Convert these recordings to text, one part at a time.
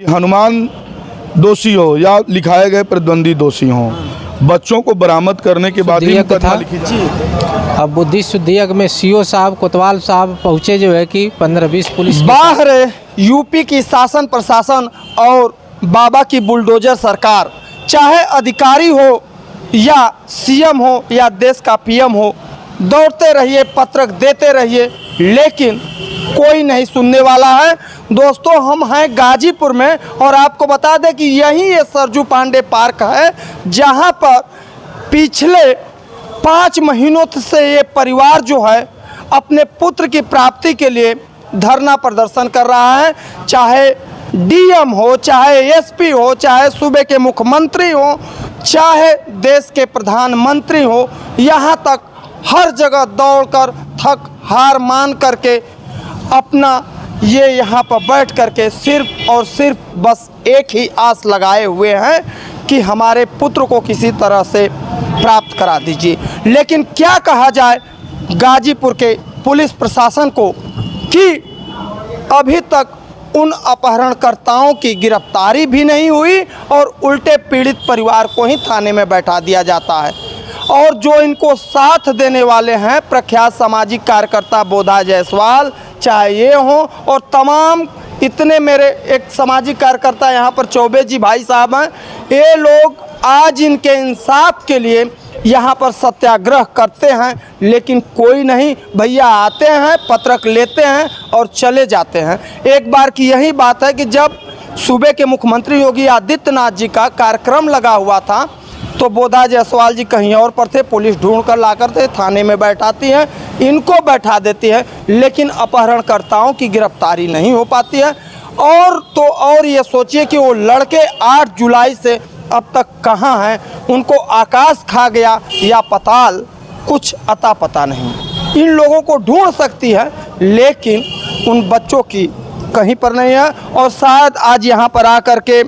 हनुमान दोषी हो या लिखाए गए प्रतिद्वंदी दोषी हो, बच्चों को बरामद करने के बाद ही मुकदमा लिखी जाए। अब बुद्धि शुद्धियक में सीओ साहब कोतवाल साहब पहुँचे जो है कि 15-20 पुलिस बाहर यूपी की शासन प्रशासन और बाबा की बुलडोजर सरकार, चाहे अधिकारी हो या सीएम हो या देश का पीएम हो, दौड़ते रहिए, पत्रक देते रहिए, लेकिन कोई नहीं सुनने वाला है। दोस्तों, हम हैं गाजीपुर में और आपको बता दें कि यही ये सरजू पांडे पार्क है जहां पर पिछले 5 महीनों से ये परिवार जो है अपने पुत्र की प्राप्ति के लिए धरना प्रदर्शन कर रहा है। चाहे डीएम हो, चाहे एसपी हो, चाहे सूबे के मुख्यमंत्री हो, चाहे देश के प्रधानमंत्री हो, यहाँ तक हर जगह दौड़कर थक हार मान करके अपना ये यहाँ पर बैठ करके सिर्फ और सिर्फ बस एक ही आस लगाए हुए हैं कि हमारे पुत्र को किसी तरह से प्राप्त करा दीजिए। लेकिन क्या कहा जाए गाजीपुर के पुलिस प्रशासन को कि अभी तक उन अपहरणकर्ताओं की गिरफ्तारी भी नहीं हुई और उल्टे पीड़ित परिवार को ही थाने में बैठा दिया जाता है। और जो इनको साथ देने वाले हैं प्रख्यात सामाजिक कार्यकर्ता बोधा जायसवाल, चाहे ये हो और तमाम इतने मेरे एक सामाजिक कार्यकर्ता यहाँ पर चौबे जी भाई साहब हैं, ये लोग आज इनके इंसाफ के लिए यहाँ पर सत्याग्रह करते हैं, लेकिन कोई नहीं। भैया आते हैं, पत्रक लेते हैं और चले जाते हैं। एक बार की यही बात है कि जब सूबे के मुख्यमंत्री योगी आदित्यनाथ जी का कार्यक्रम लगा हुआ था तो बोधा जायसवाल जी कहीं और पर थे, पुलिस ढूंढ कर ला करते थाने में बैठाती है, इनको बैठा देती है, लेकिन अपहरणकर्ताओं की गिरफ्तारी नहीं हो पाती है। और तो और ये सोचिए कि वो लड़के 8 जुलाई से अब तक कहाँ हैं, उनको आकाश खा गया या पाताल, कुछ अता पता नहीं। इन लोगों को ढूंढ सकती है लेकिन उन बच्चों की कहीं पर नहीं है। और शायद आज यहाँ पर आकर के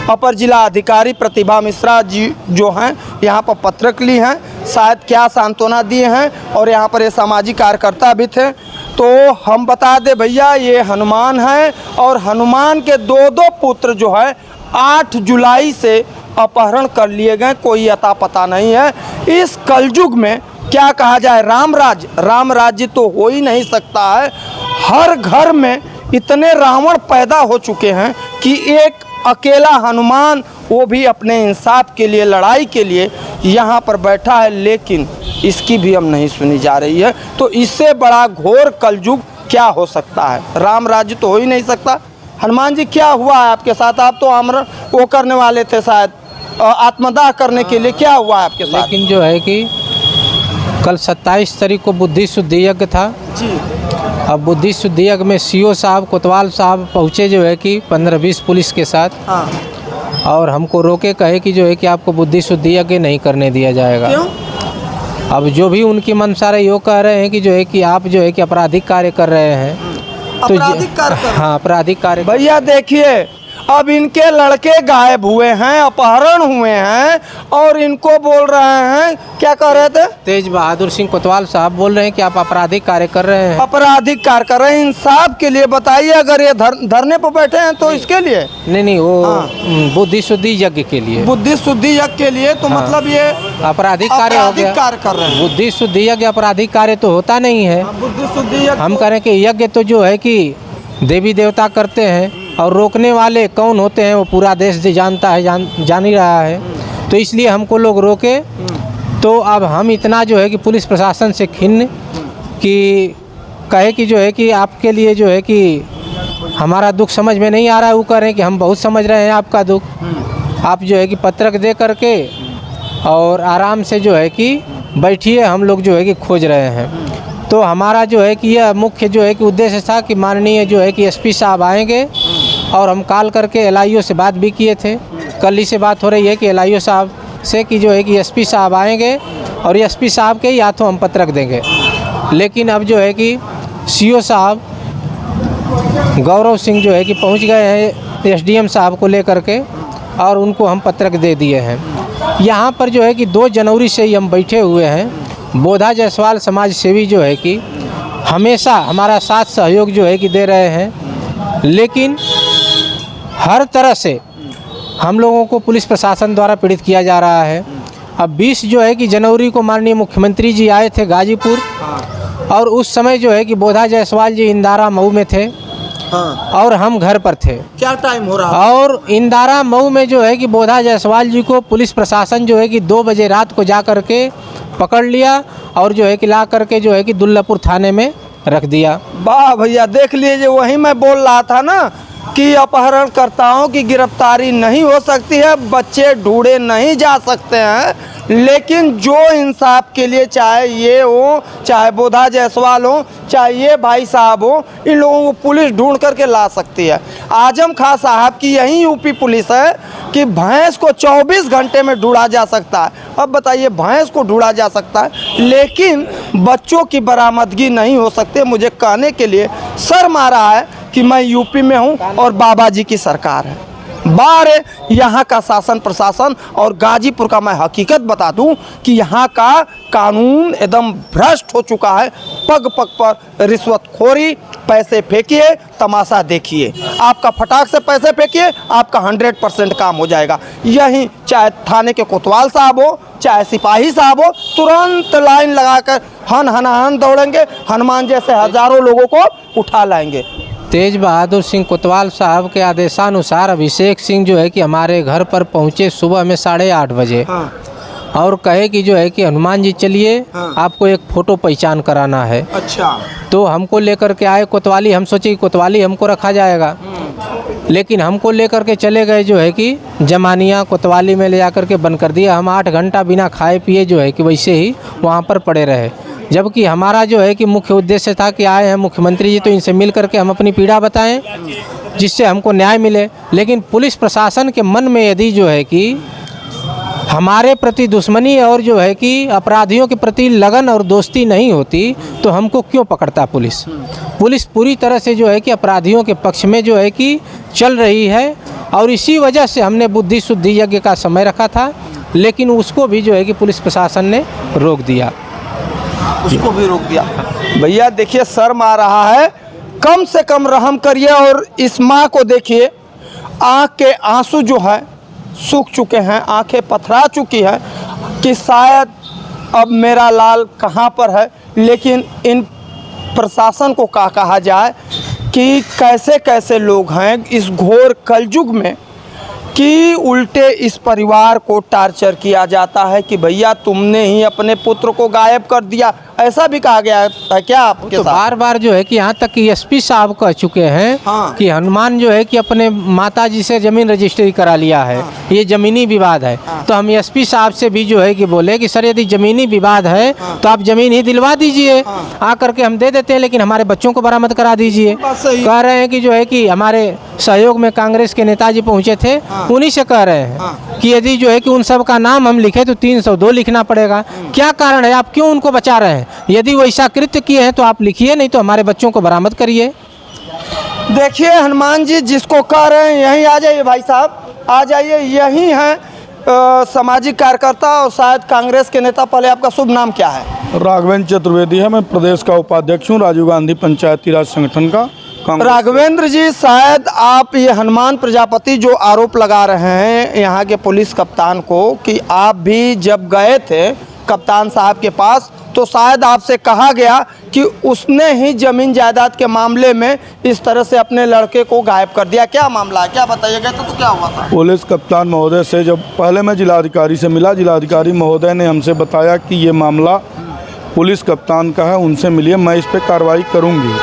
अपर जिला अधिकारी प्रतिभा मिश्रा जी जो हैं यहाँ पर पत्रक ली हैं, शायद क्या सांत्वना दिए हैं। और यहाँ पर ये सामाजिक कार्यकर्ता भी थे। तो हम बता दें भैया, ये हनुमान है और हनुमान के 2 पुत्र जो है 8 जुलाई से अपहरण कर लिए गए, कोई अता पता नहीं है। इस कलयुग में क्या कहा जाए, राम राज्य तो हो ही नहीं सकता है। हर घर में इतने रावण पैदा हो चुके हैं कि एक अकेला हनुमान, वो भी अपने इंसाफ के लिए, लड़ाई के लिए यहाँ पर बैठा है, लेकिन इसकी भी हम नहीं सुनी जा रही है। तो इससे बड़ा घोर कलयुग क्या हो सकता है? राम राज्य तो हो ही नहीं सकता। हनुमान जी, क्या हुआ है आपके साथ? आप तो आमरण वो करने वाले थे शायद, आत्मदाह करने के लिए, क्या हुआ है आपके साथ? लेकिन जो है कि कल 27 तारीख को बुद्धि शुद्धि यज्ञ था जी। अब बुद्धि शुद्धि यज्ञ में सीओ साहब कोतवाल साहब पहुँचे जो है कि 15-20 पुलिस के साथ। हाँ। और हमको रोके, कहे कि जो है कि आपको बुद्धि शुद्धि यज्ञ नहीं करने दिया जाएगा। क्यों? अब जो भी उनकी मंशा रही वो कह रहे हैं कि जो है कि आप जो है कि आपराधिक कार्य कर रहे हैं। तो आपराधिक कार्य? हाँ, आपराधिक कार्य। भैया देखिए, अब इनके लड़के गायब हुए हैं, अपहरण हुए हैं और इनको बोल रहे हैं, क्या कह रहे थे? तेज बहादुर सिंह कोतवाल साहब बोल रहे हैं कि आप आपराधिक कार्य कर रहे हैं। आपराधिक कार्य कर रहे हैं, इंसाफ के लिए बताइए। अगर ये धरने पर बैठे हैं तो इसके लिए नहीं, वो बुद्धि शुद्धि यज्ञ के लिए, बुद्धि शुद्धि यज्ञ के लिए। तो मतलब ये आपराधिक कार्य हो गया। कार्य कर रहे हैं। बुद्धि शुद्धि यज्ञ आपराधिक कार्य तो होता नहीं है। बुद्धि शुद्धि यज्ञ हम कह रहे हैं कि यज्ञ तो जो है कि देवी देवता करते हैं और रोकने वाले कौन होते हैं वो पूरा देश जानता है, जान ही रहा है। तो इसलिए हमको लोग रोके। तो अब हम इतना जो है कि पुलिस प्रशासन से खिन्न कि कहे कि जो है कि आपके लिए जो है कि हमारा दुख समझ में नहीं आ रहा है। वो कह रहे हैं कि हम बहुत समझ रहे हैं आपका दुख, आप जो है कि पत्रक दे करके और आराम से जो है कि बैठिए, हम लोग जो है कि खोज रहे हैं। तो हमारा जो है कि यह मुख्य जो है कि उद्देश्य था कि माननीय जो है कि एसपी साहब आएंगे और हम कॉल करके एलआईओ से बात भी किए थे। कल ही से बात हो रही है कि एलआईओ साहब से कि जो है कि एसपी साहब आएंगे और एसपी साहब के ही हाथों हम पत्रक देंगे। लेकिन अब जो है कि सीओ साहब गौरव सिंह जो है कि पहुंच गए हैं एसडीएम साहब को लेकर के और उनको हम पत्रक दे दिए हैं। यहाँ पर जो है कि 2 जनवरी से ही हम बैठे हुए हैं। बोधा जायसवाल समाज सेवी जो है कि हमेशा हमारा साथ सहयोग जो है कि दे रहे हैं, लेकिन हर तरह से हम लोगों को पुलिस प्रशासन द्वारा पीड़ित किया जा रहा है। अब 20 जो है कि जनवरी को माननीय मुख्यमंत्री जी आए थे गाजीपुर, और उस समय जो है कि बोधा जायसवाल जी इंदारा मऊ में थे, और हम घर पर थे। क्या टाइम हो रहा और इंदारा मऊ में जो है कि बोधा जायसवाल जी को पुलिस प्रशासन जो है कि 2 बजे रात को जा कर के पकड़ लिया, और जो है कि ला करके जो है कि दुल्लापुर थाने में रख दिया। वाह भैया, देख लीजिए, वही मैं बोल रहा था ना कि अपहरणकर्ताओं की गिरफ्तारी नहीं हो सकती है, बच्चे ढूंढे नहीं जा सकते हैं, लेकिन जो इंसाफ के लिए, चाहे ये हो, चाहे बोधा जायसवाल हो, चाहे ये भाई साहब हो, इन लोगों को पुलिस ढूंढ करके ला सकती है। आजम खां साहब की यही यूपी पुलिस है कि भैंस को 24 घंटे में ढूंढा जा सकता है। अब बताइए, भैंस को ढूंढा जा सकता है, लेकिन बच्चों की बरामदगी नहीं हो सकती। मुझे कहने के लिए शर्म आ रहा है कि मैं यूपी में हूं और बाबा जी की सरकार है। बाहर यहाँ का शासन प्रशासन, और गाजीपुर का मैं हकीकत बता दूं कि यहाँ का कानून एकदम भ्रष्ट हो चुका है। पग पग पर रिश्वतखोरी, पैसे फेंकिए, तमाशा देखिए। आपका फटाक से पैसे फेंकिए, आपका 100% काम हो जाएगा। यही चाहे थाने के कोतवाल साहब हो, चाहे सिपाही साहब हो, तुरंत लाइन लगाकर हन दौड़ेंगे, हनुमान जैसे हजारों लोगों को उठा लाएंगे। तेज बहादुर सिंह कोतवाल साहब के आदेशानुसार अभिषेक सिंह जो है कि हमारे घर पर पहुंचे सुबह में 8:30 बजे, और कहे कि जो है कि हनुमान जी चलिए, आपको एक फ़ोटो पहचान कराना है। अच्छा। तो हमको लेकर के आए कोतवाली। हम सोचे कि कोतवाली हमको रखा जाएगा, लेकिन हमको लेकर के चले गए जो है कि जमानिया कोतवाली में ले जाकर के बंद कर दिया। हम 8 घंटा बिना खाए पिए जो है कि वैसे ही वहाँ पर पड़े रहे, जबकि हमारा जो है कि मुख्य उद्देश्य था कि आए हैं मुख्यमंत्री जी, तो इनसे मिल करके हम अपनी पीड़ा बताएं, जिससे हमको न्याय मिले। लेकिन पुलिस प्रशासन के मन में यदि जो है कि हमारे प्रति दुश्मनी और जो है कि अपराधियों के प्रति लगन और दोस्ती नहीं होती, तो हमको क्यों पकड़ता पुलिस? पुलिस पूरी तरह से जो है कि अपराधियों के पक्ष में जो है कि चल रही है, और इसी वजह से हमने बुद्धि शुद्धि यज्ञ का समय रखा था, लेकिन उसको भी जो है कि पुलिस प्रशासन ने रोक दिया। उसको भी रोक दिया। भैया देखिए, शर्म आ रहा है, कम से कम रहम करिए। और इस माँ को देखिए, आँख के आंसू जो है सूख चुके हैं, आंखें पथरा चुकी है कि शायद अब मेरा लाल कहाँ पर है। लेकिन इन प्रशासन को क्या कहा जाए कि कैसे कैसे लोग हैं इस घोर कलयुग में, कि उल्टे इस परिवार को टार्चर किया जाता है कि भैया तुमने ही अपने पुत्र को गायब कर दिया। ऐसा भी कहा गया है क्या आपके तो साथ? बार बार जो है कि यहाँ तक कि एसपी साहब कह चुके हैं कि हनुमान जो है कि अपने माता जी से ज़मीन रजिस्ट्री करा लिया है, ये ज़मीनी विवाद है। तो हम एसपी साहब से भी जो है कि बोले कि सर यदि ज़मीनी विवाद है तो आप ज़मीन ही दिलवा दीजिए, आ करके हम दे देते हैं, लेकिन हमारे बच्चों को बरामद करा दीजिए। कह रहे हैं कि जो है कि हमारे सहयोग में कांग्रेस के नेताजी पहुँचे थे, उन्हीं से कह रहे हैं कि यदि जो है कि उन सब का नाम हम लिखे तो 302 लिखना पड़ेगा। क्या कारण है, आप क्यों उनको बचा रहे हैं? यदि वो ऐसा कृत्य किए हैं तो आप लिखिए, नहीं तो हमारे बच्चों को बरामद करिए। देखिए हनुमान जी जिसको कह रहे हैं, यहीं आ जाइए भाई साहब, आ जाइए। यही हैं सामाजिक कार्यकर्ता और शायद कांग्रेस के नेता। पहले आपका शुभ नाम क्या है? राघवेंद्र चतुर्वेदी है, मैं प्रदेश का उपाध्यक्ष हूँ राजीव गांधी पंचायती राज संगठन का। राघवेंद्र जी, शायद आप ये हनुमान प्रजापति जो आरोप लगा रहे हैं यहाँ के पुलिस कप्तान को कि आप भी जब गए थे कप्तान साहब के पास तो शायद आपसे कहा गया कि उसने ही जमीन जायदाद के मामले में इस तरह से अपने लड़के को गायब कर दिया। क्या मामला है, क्या बताइएगा? तो क्या हुआ था? पुलिस कप्तान महोदय से जब पहले मैं जिलाधिकारी से मिला, जिलाधिकारी महोदय ने हमसे बताया कि ये मामला पुलिस कप्तान का है, उनसे मिलिए, मैं इस पर कार्रवाई करूँगी।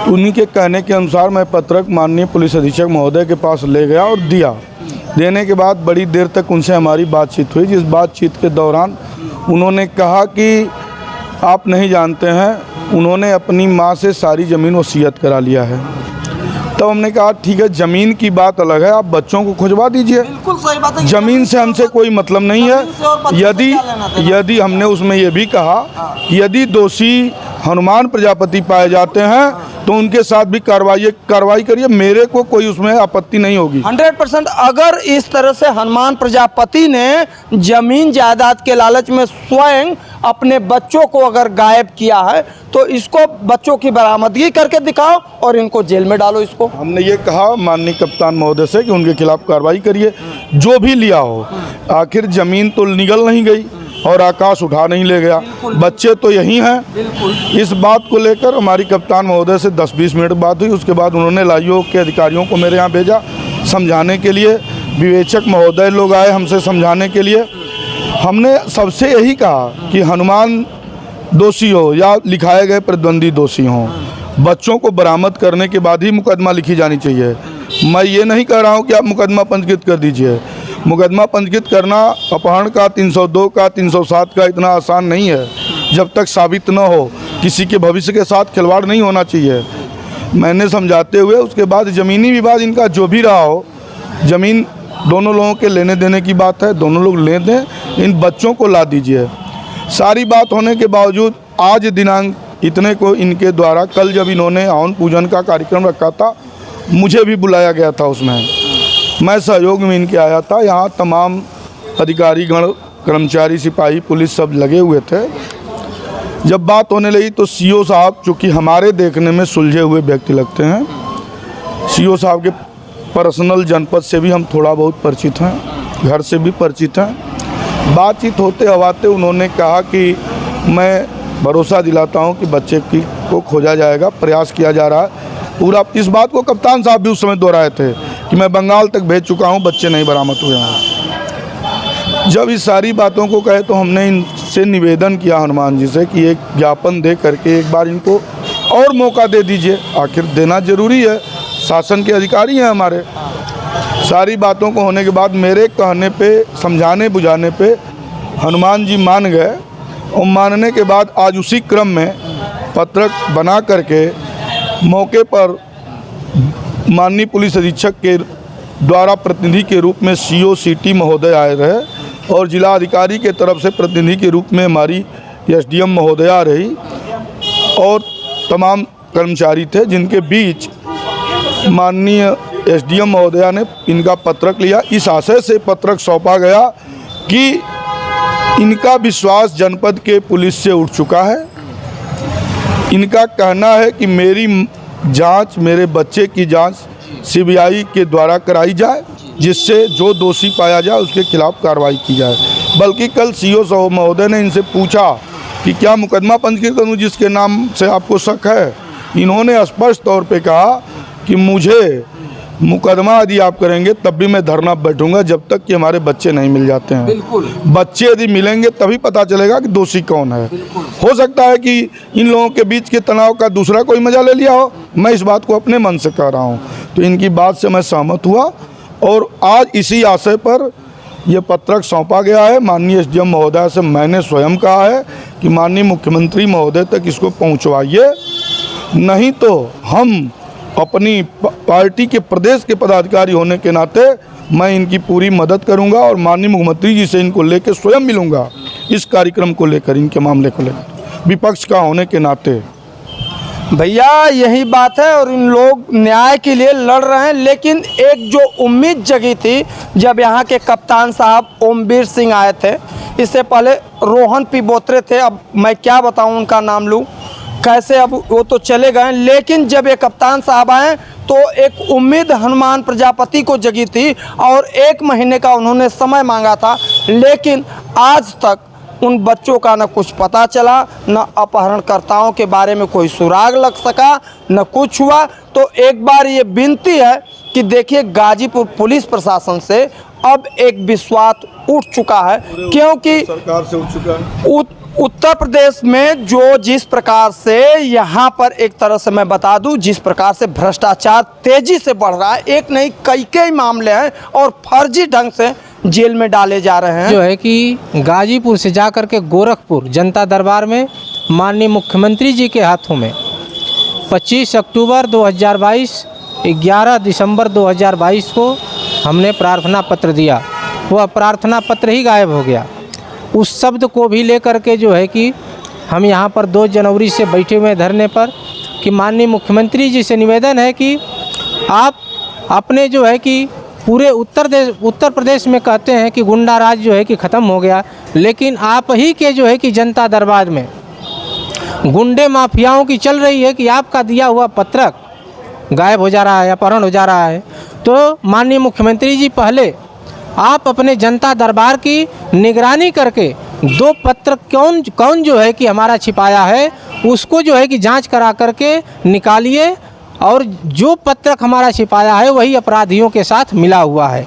उन्हीं के कहने के अनुसार मैं पत्रक माननीय पुलिस अधीक्षक महोदय के पास ले गया और दिया। देने के बाद बड़ी देर तक उनसे हमारी बातचीत हुई, जिस बातचीत के दौरान उन्होंने कहा कि आप नहीं जानते हैं, उन्होंने अपनी माँ से सारी ज़मीन वसीयत करा लिया है। तब हमने कहा ठीक है, ज़मीन की बात अलग है, आप बच्चों को खुजवा दीजिए। बिल्कुल सही बात है, ज़मीन से हमसे कोई मतलब नहीं है। यदि हमने उसमें ये भी कहा यदि दोषी हनुमान प्रजापति पाए जाते हैं तो उनके साथ भी कार्रवाई करिए, मेरे को कोई उसमें आपत्ति नहीं होगी। 100% अगर इस तरह से हनुमान प्रजापति ने जमीन जायदाद के लालच में स्वयं अपने बच्चों को अगर गायब किया है तो इसको बच्चों की बरामदगी करके दिखाओ और इनको जेल में डालो। इसको हमने ये कहा माननीय कप्तान महोदय से कि उनके खिलाफ कार्रवाई करिए, जो भी लिया हो। आखिर जमीन तो निगल नहीं गई और आकाश उठा नहीं ले गया, बच्चे तो यही हैं। इस बात को लेकर हमारी कप्तान महोदय से 10-20 मिनट बात हुई। उसके बाद उन्होंने लाइयोग के अधिकारियों को मेरे यहाँ भेजा समझाने के लिए। विवेचक महोदय लोग आए हमसे समझाने के लिए। हमने सबसे यही कहा कि हनुमान दोषी हो या लिखाए गए प्रतिद्वंदी दोषी हों, बच्चों को बरामद करने के बाद ही मुकदमा लिखी जानी चाहिए। मैं ये नहीं कह रहा हूँ कि आप मुकदमा पंजीकृत कर दीजिए। मुकदमा पंजीकृत करना अपहरण का 302 का 307 का इतना आसान नहीं है। जब तक साबित न हो किसी के भविष्य के साथ खिलवाड़ नहीं होना चाहिए। मैंने समझाते हुए उसके बाद ज़मीनी विवाद इनका जो भी रहा हो, ज़मीन दोनों लोगों के लेने देने की बात है, दोनों लोग ले दें, इन बच्चों को ला दीजिए। सारी बात होने के बावजूद आज दिनांक इतने को इनके द्वारा कल जब इन्होंने हवन पूजन का कार्यक्रम रखा था, मुझे भी बुलाया गया था। उसमें मैं सहयोग में इनके आया था। यहाँ तमाम अधिकारीगण, कर्मचारी, सिपाही, पुलिस सब लगे हुए थे। जब बात होने लगी तो सीओ साहब, चूँकि हमारे देखने में सुलझे हुए व्यक्ति लगते हैं, सीओ साहब के पर्सनल जनपद से भी हम थोड़ा बहुत परिचित हैं, घर से भी परिचित हैं। बातचीत होते हवाते उन्होंने कहा कि मैं भरोसा दिलाता हूं कि बच्चे को खोजा जाएगा, प्रयास किया जा रहा है पूरा। इस बात को कप्तान साहब भी उस समय दोहराए थे कि मैं बंगाल तक भेज चुका हूं, बच्चे नहीं बरामद हुए हैं। जब इस सारी बातों को कहे तो हमने इनसे निवेदन किया हनुमान जी से कि एक ज्ञापन दे करके एक बार इनको और मौका दे दीजिए। आखिर देना ज़रूरी है, शासन के अधिकारी हैं हमारे। सारी बातों को होने के बाद मेरे कहने पे, समझाने बुझाने पे हनुमान जी मान गए और मानने के बाद आज उसी क्रम में पत्रक बना करके मौके पर माननीय पुलिस अधीक्षक के द्वारा प्रतिनिधि के रूप में सीओ सिटी महोदय आए रहे और जिला अधिकारी के तरफ से प्रतिनिधि के रूप में हमारी एसडीएम महोदया रही और तमाम कर्मचारी थे, जिनके बीच माननीय एसडीएम महोदया ने इनका पत्रक लिया। इस आशय से पत्रक सौंपा गया कि इनका विश्वास जनपद के पुलिस से उठ चुका है। इनका कहना है कि मेरी जांच, मेरे बच्चे की जांच सीबीआई के द्वारा कराई जाए, जिससे जो दोषी पाया जाए उसके खिलाफ कार्रवाई की जाए। बल्कि कल सीओ साहब महोदय ने इनसे पूछा कि क्या मुकदमा पंजीकृत करूं जिसके नाम से आपको शक है। इन्होंने स्पष्ट तौर पे कहा कि मुझे मुकदमा यदि आप करेंगे तब भी मैं धरना बैठूंगा जब तक कि हमारे बच्चे नहीं मिल जाते हैं। बिल्कुल। बच्चे यदि मिलेंगे तभी पता चलेगा कि दोषी कौन है। हो सकता है कि इन लोगों के बीच के तनाव का दूसरा कोई मजा ले लिया हो, मैं इस बात को अपने मन से कह रहा हूँ। तो इनकी बात से मैं सहमत हुआ और आज इसी आशय पर यह पत्रक सौंपा गया है। माननीय एसडीएम महोदय से मैंने स्वयं कहा है कि माननीय मुख्यमंत्री महोदय तक इसको पहुँचवाइए, नहीं तो हम अपनी पार्टी के प्रदेश के पदाधिकारी होने के नाते मैं इनकी पूरी मदद करूंगा और माननीय मुख्यमंत्री जी से इनको लेकर स्वयं मिलूंगा इस कार्यक्रम को लेकर, इनके मामले को लेकर, विपक्ष का होने के नाते। भैया यही बात है और इन लोग न्याय के लिए लड़ रहे हैं। लेकिन एक जो उम्मीद जगी थी जब यहाँ के कप्तान साहब ओमवीर सिंह आए थे, इससे पहले रोहन पी बोत्रे थे, अब मैं क्या बताऊँ उनका नाम लूँ कैसे, अब वो तो चले गए। लेकिन जब ये कप्तान साहब आए तो एक उम्मीद हनुमान प्रजापति को जगी थी और 1 महीने का उन्होंने समय मांगा था। लेकिन आज तक उन बच्चों का न कुछ पता चला, न अपहरणकर्ताओं के बारे में कोई सुराग लग सका, न कुछ हुआ। तो एक बार ये विनती है कि देखिए गाजीपुर पुलिस प्रशासन से अब एक विश्वास उठ चुका है, क्योंकि सरकार से उठ चुका है। उत्तर प्रदेश में जो जिस प्रकार से यहाँ पर एक तरह से मैं बता दूं, जिस प्रकार से भ्रष्टाचार तेजी से बढ़ रहा है, एक नहीं कई मामले हैं और फर्जी ढंग से जेल में डाले जा रहे हैं। जो है कि गाजीपुर से जाकर के गोरखपुर जनता दरबार में माननीय मुख्यमंत्री जी के हाथों में 25 अक्टूबर 2022, 11 दिसंबर 2022 को हमने प्रार्थना पत्र दिया। वह प्रार्थना पत्र ही गायब हो गया। उस शब्द को भी लेकर के जो है कि हम यहाँ पर 2 जनवरी से बैठे हुए हैं धरने पर कि माननीय मुख्यमंत्री जी से निवेदन है कि आप अपने जो है कि पूरे उत्तर प्रदेश में कहते हैं कि गुंडा राज जो है कि ख़त्म हो गया, लेकिन आप ही के जो है कि जनता दरबार में गुंडे माफियाओं की चल रही है कि आपका दिया हुआ पत्रक गायब हो जा रहा है, अपहरण हो जा रहा है। तो माननीय मुख्यमंत्री जी पहले आप अपने जनता दरबार की निगरानी करके 2 पत्र कौन जो है कि हमारा छिपाया है उसको जो है कि जांच करा करके निकालिए, और जो पत्रक हमारा छिपाया है वही अपराधियों के साथ मिला हुआ है,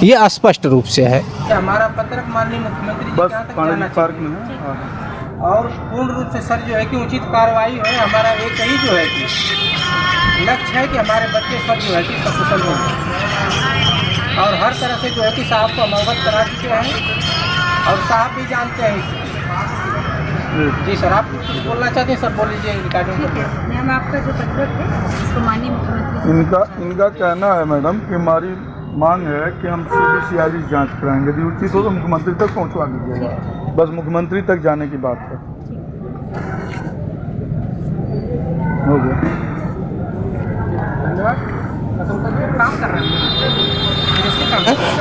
ये स्पष्ट रूप से है। हमारा पत्रक माननीय मुख्यमंत्री जी बस पार्क में है और पूर्ण रूप से सर जो है कि उचित कार्रवाई हो। हमारा एक ही जो है कि लक्ष्य है कि हमारे बच्चे सब जो है कि सकुशल हो, और हर तरह से जो है कि साहब को हम अवगत करा चुके हैं और साहब भी जानते हैं इसे। जी सर, आप कुछ बोलना चाहते हैं सर, बोल लीजिए रिकॉर्डिंग करके। हम आपका जो पत्रक है इसको माननीय मुख्यमंत्री इनका कहना है मैडम कि हमारी मांग है कि हम CBCID जांच कराएंगे, यदि उचित हो तो मुख्यमंत्री तक पहुंचवा दीजिएगा। बस मुख्यमंत्री तक जाने की बात है। हो गया, काम कर रहे हैं।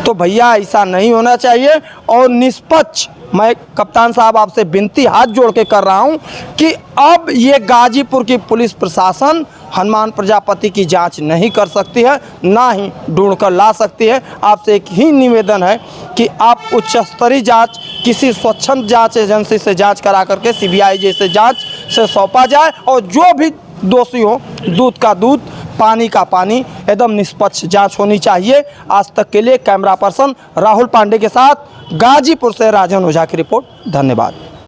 तो भैया ऐसा नहीं होना चाहिए, और निष्पक्ष मैं कप्तान साहब आपसे विनती हाथ जोड़ के कर रहा हूं कि अब ये गाजीपुर की पुलिस प्रशासन हनुमान प्रजापति की जांच नहीं कर सकती है, ना ही ढूंढ कर ला सकती है। आपसे एक ही निवेदन है कि आप उच्च स्तरीय जांच किसी स्वच्छंद जांच एजेंसी से जांच करा करके CBI जैसे जांच से सौंपा जाए, और जो भी दोषी हो दूध का दूध पानी का पानी एकदम निष्पक्ष जांच होनी चाहिए। आज तक के लिए कैमरा पर्सन राहुल पांडे के साथ गाजीपुर से राजन ओझा की रिपोर्ट। धन्यवाद।